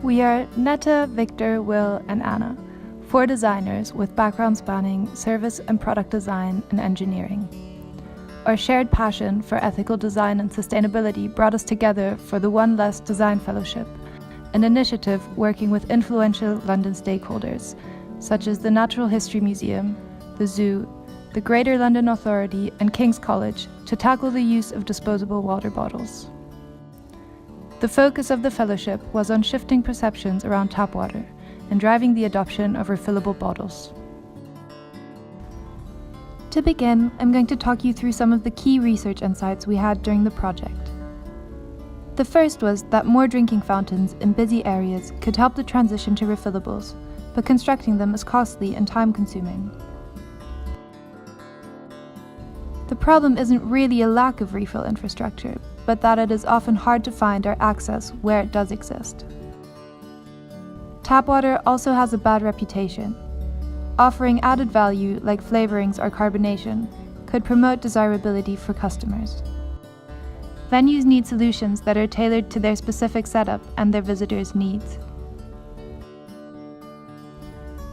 We are Netta, Victor, Will, and Anna, 4 designers with backgrounds spanning service and product design and engineering. Our shared passion for ethical design and sustainability brought us together for the One Less Design Fellowship, an initiative working with influential London stakeholders, such as the Natural History Museum, the Zoo, the Greater London Authority, and King's College, to tackle the use of disposable water bottles. The focus of the fellowship was on shifting perceptions around tap water and driving the adoption of refillable bottles. To begin, I'm going to talk you through some of the key research insights we had during the project. The first was that more drinking fountains in busy areas could help the transition to refillables, but constructing them is costly and time-consuming. The problem isn't really a lack of refill infrastructure, but that it is often hard to find or access where it does exist. Tap water also has a bad reputation. Offering added value like flavorings or carbonation could promote desirability for customers. Venues need solutions that are tailored to their specific setup and their visitors' needs.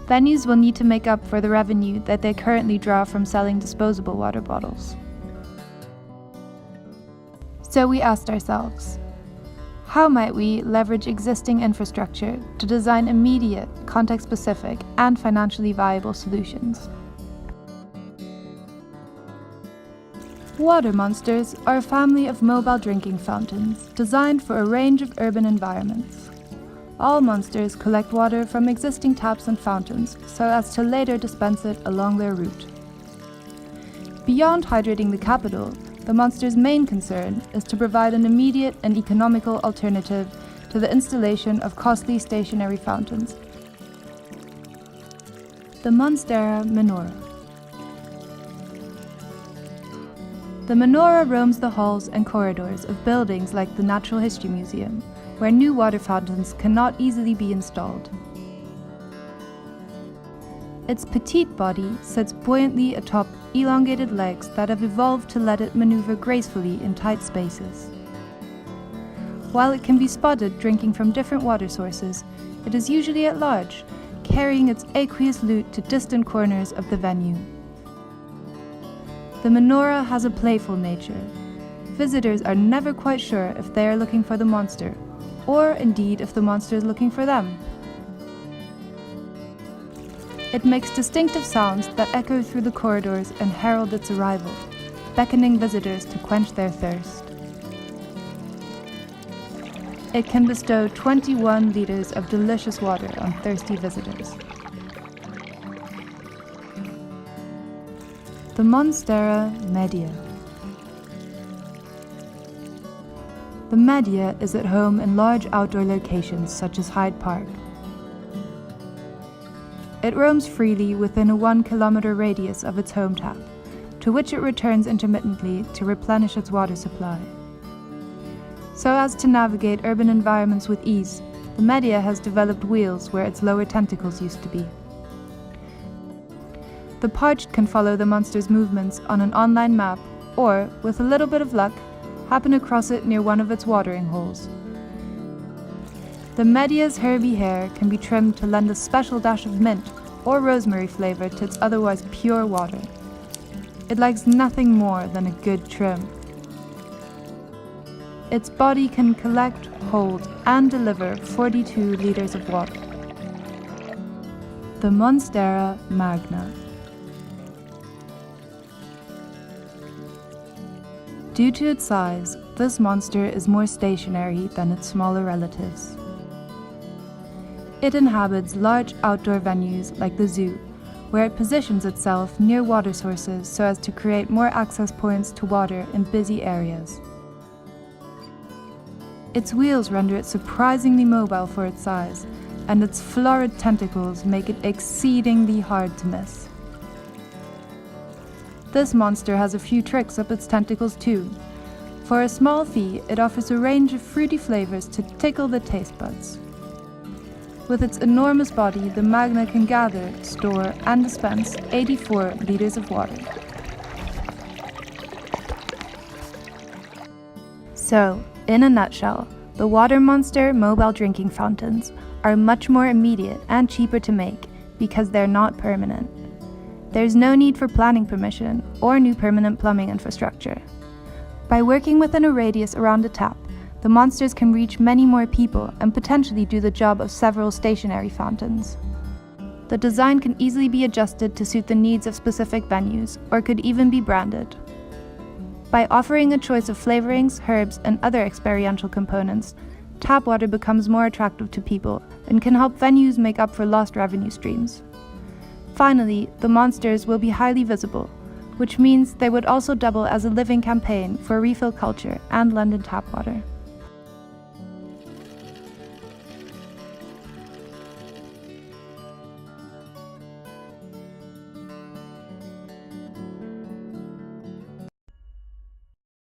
Venues will need to make up for the revenue that they currently draw from selling disposable water bottles. So we asked ourselves, how might we leverage existing infrastructure to design immediate, context-specific, and financially viable solutions? Water monsters are a family of mobile drinking fountains designed for a range of urban environments. All monsters collect water from existing taps and fountains so as to later dispense it along their route. Beyond hydrating the capital, the monster's main concern is to provide an immediate and economical alternative to the installation of costly stationary fountains. The Monstera menorah. The menorah roams the halls and corridors of buildings like the Natural History Museum, where new water fountains cannot easily be installed. Its petite body sits buoyantly atop elongated legs that have evolved to let it maneuver gracefully in tight spaces. While it can be spotted drinking from different water sources, it is usually at large, carrying its aqueous lute to distant corners of the venue. The menorah has a playful nature. Visitors are never quite sure if they are looking for the monster, or indeed if the monster is looking for them. It makes distinctive sounds that echo through the corridors and herald its arrival, beckoning visitors to quench their thirst. It can bestow 21 liters of delicious water on thirsty visitors. The Monstera media. The media is at home in large outdoor locations such as Hyde Park. It roams freely within a 1-kilometer radius of its home tap, to which it returns intermittently to replenish its water supply. So as to navigate urban environments with ease, the media has developed wheels where its lower tentacles used to be. The parched can follow the monster's movements on an online map, or, with a little bit of luck, happen across it near one of its watering holes. The media's herby hair can be trimmed to lend a special dash of mint or rosemary flavor to its otherwise pure water. It likes nothing more than a good trim. Its body can collect, hold, and deliver 42 liters of water. The Monstera magma. Due to its size, this monster is more stationary than its smaller relatives. It inhabits large outdoor venues like the zoo, where it positions itself near water sources so as to create more access points to water in busy areas. Its wheels render it surprisingly mobile for its size, and its florid tentacles make it exceedingly hard to miss. This monster has a few tricks up its tentacles too. For a small fee, it offers a range of fruity flavors to tickle the taste buds. With its enormous body, the magma can gather, store, and dispense 84 liters of water. So, in a nutshell, the Water Monster mobile drinking fountains are much more immediate and cheaper to make because they're not permanent. There's no need for planning permission or new permanent plumbing infrastructure. By working within a radius around a tap, the Monsters can reach many more people and potentially do the job of several stationary fountains. The design can easily be adjusted to suit the needs of specific venues, or could even be branded. By offering a choice of flavorings, herbs, and other experiential components, tap water becomes more attractive to people and can help venues make up for lost revenue streams. Finally, the Monsters will be highly visible, which means they would also double as a living campaign for refill culture and London tap water.